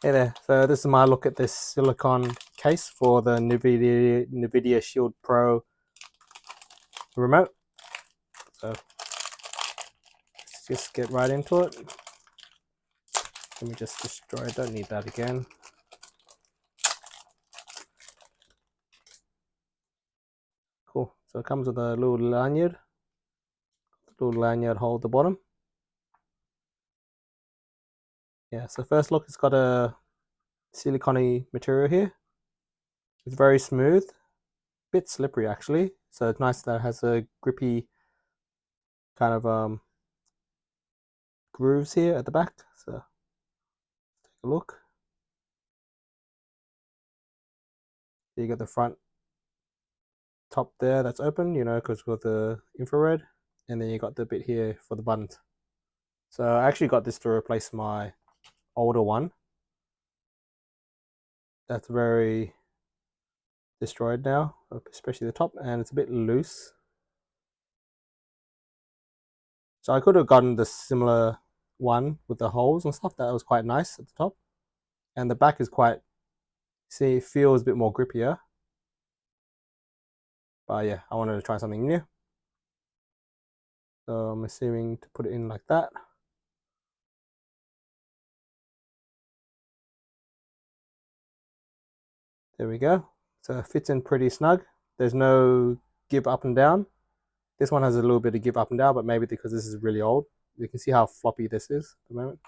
Hey there, so this is my look at this silicone case for the Nvidia Shield Pro remote. So let's just get right into it. Let me just destroy it, don't need that again. Cool, so it comes with a little lanyard hold at the bottom. Yeah, so first look, it's got a silicone material here. It's very smooth, bit slippery actually, so it's nice that it has a grippy kind of grooves here at the back. So take a look. You get the front top there that's open, because with the infrared, and then you got the bit here for the buttons. So I actually got this to replace my older one that's very destroyed now, especially the top, and it's a bit loose. So I could have gotten the similar one with the holes and stuff. That was quite nice at the top, and the back is quite, see, it feels a bit more grippier. But yeah, I wanted to try something new, so I'm assuming to put it in like that. There we go. So it fits in pretty snug. There's no give up and down. This one has a little bit of give up and down, but maybe because this is really old. You can see how floppy this is at the moment.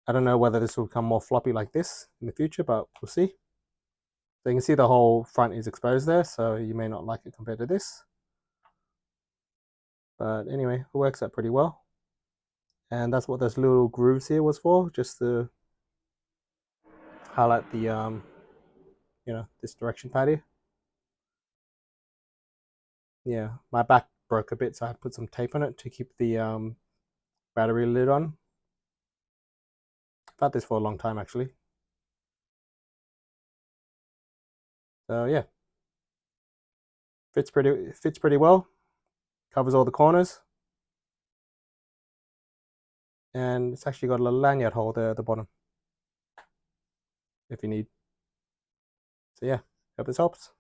I don't know whether this will become more floppy like this in the future, but we'll see. So you can see the whole front is exposed there, so you may not like it compared to this. But anyway, it works out pretty well. And that's what those little grooves here was for, just to highlight the this direction pad here. Yeah, my back broke a bit, so I had to put some tape on it to keep the battery lid on. I've had this for a long time actually. So yeah, fits pretty well. Covers all the corners, and it's actually got a little lanyard hole there at the bottom if you need. So yeah, hope this helps.